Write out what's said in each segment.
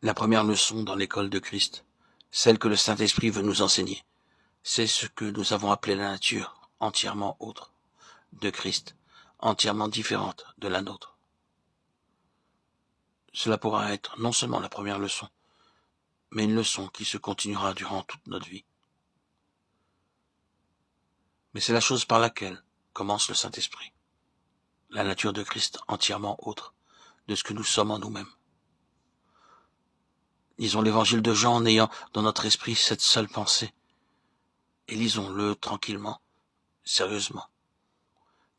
La première leçon dans l'école de Christ, celle que le Saint-Esprit veut nous enseigner, c'est ce que nous avons appelé la nature entièrement autre de Christ, entièrement différente de la nôtre. Cela pourra être non seulement la première leçon, mais une leçon qui se continuera durant toute notre vie. Mais c'est la chose par laquelle commence le Saint-Esprit, la nature de Christ entièrement autre de ce que nous sommes en nous-mêmes. Lisons l'évangile de Jean en ayant dans notre esprit cette seule pensée, et lisons-le tranquillement, sérieusement.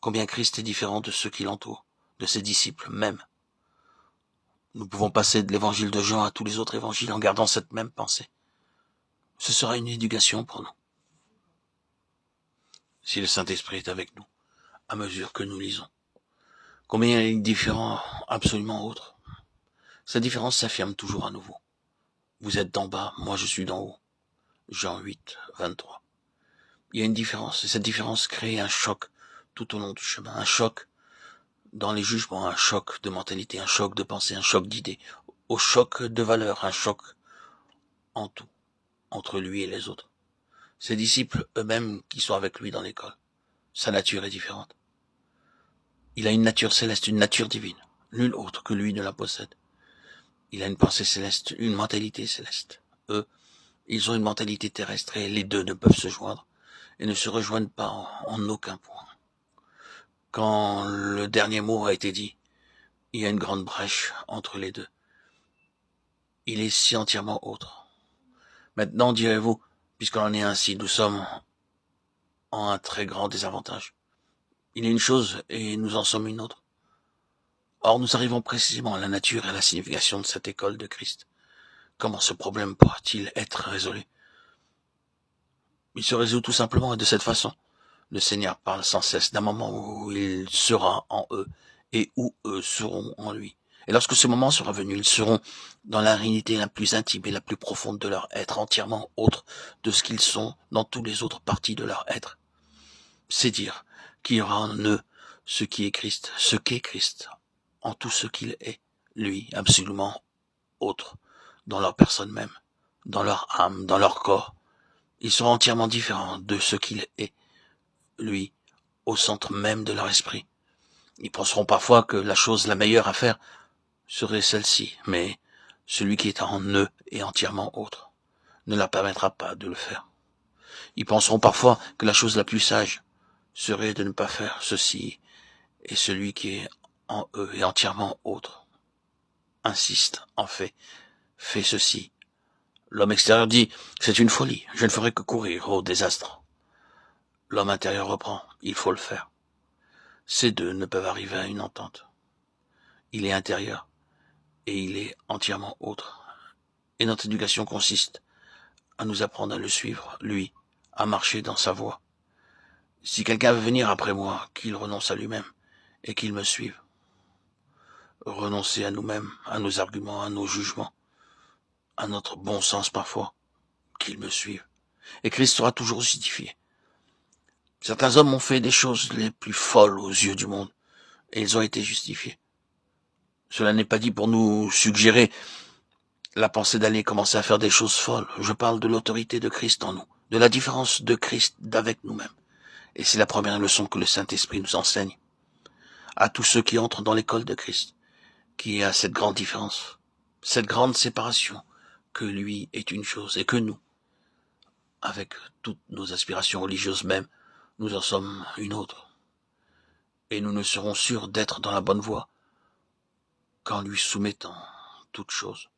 Combien Christ est différent de ceux qui l'entourent, de ses disciples même. Nous pouvons passer de l'évangile de Jean à tous les autres évangiles en gardant cette même pensée. Ce sera une éducation pour nous. Si le Saint-Esprit est avec nous, à mesure que nous lisons. Combien il est différent, absolument autre. Cette différence s'affirme toujours à nouveau. Vous êtes d'en bas, moi je suis d'en haut. Jean 8, 23. Il y a une différence, et cette différence crée un choc tout au long du chemin. Un choc dans les jugements, un choc de mentalité, un choc de pensée, un choc d'idées, au choc de valeurs, un choc en tout, entre lui et les autres. Ses disciples eux-mêmes qui sont avec lui dans l'école, sa nature est différente. Il a une nature céleste, une nature divine. Nul autre que lui ne la possède. Il a une pensée céleste, une mentalité céleste. Eux, ils ont une mentalité terrestre et les deux ne peuvent se joindre et ne se rejoignent pas en aucun point. Quand le dernier mot a été dit, il y a une grande brèche entre les deux. Il est si entièrement autre. Maintenant, direz-vous, puisqu'on en est ainsi, nous sommes en un très grand désavantage. Il est une chose et nous en sommes une autre. Or, nous arrivons précisément à la nature et à la signification de cette école de Christ. Comment ce problème pourra-t-il être résolu? Il se résout tout simplement et de cette façon. Le Seigneur parle sans cesse d'un moment où il sera en eux et où eux seront en lui. Et lorsque ce moment sera venu, ils seront dans la réalité la plus intime et la plus profonde de leur être, entièrement autre de ce qu'ils sont dans toutes les autres parties de leur être. C'est dire qu'il y aura en eux ce qui est Christ, ce qu'est Christ, en tout ce qu'il est, lui, absolument autre, dans leur personne même, dans leur âme, dans leur corps. Ils seront entièrement différents de ce qu'il est, lui, au centre même de leur esprit. Ils penseront parfois que la chose la meilleure à faire serait celle-ci, mais celui qui est en eux est entièrement autre, ne leur permettra pas de le faire. Ils penseront parfois que la chose la plus sage serait de ne pas faire ceci, et celui qui est en eux est entièrement autre. Insiste, en fait ceci. L'homme extérieur dit, c'est une folie, je ne ferai que courir au désastre. L'homme intérieur reprend, il faut le faire. Ces deux ne peuvent arriver à une entente. Il est intérieur et il est entièrement autre. Et notre éducation consiste à nous apprendre à le suivre, lui, à marcher dans sa voie. Si quelqu'un veut venir après moi, qu'il renonce à lui-même et qu'il me suive. Renoncer à nous-mêmes, à nos arguments, à nos jugements, à notre bon sens parfois, qu'il me suive. Et Christ sera toujours justifié. Certains hommes ont fait des choses les plus folles aux yeux du monde, et ils ont été justifiés. Cela n'est pas dit pour nous suggérer la pensée d'aller commencer à faire des choses folles. Je parle de l'autorité de Christ en nous, de la différence de Christ d'avec nous-mêmes. Et c'est la première leçon que le Saint-Esprit nous enseigne. À tous ceux qui entrent dans l'école de Christ, qui a cette grande différence, cette grande séparation, que lui est une chose et que nous, avec toutes nos aspirations religieuses même, nous en sommes une autre. Et nous ne serons sûrs d'être dans la bonne voie qu'en lui soumettant toutes choses.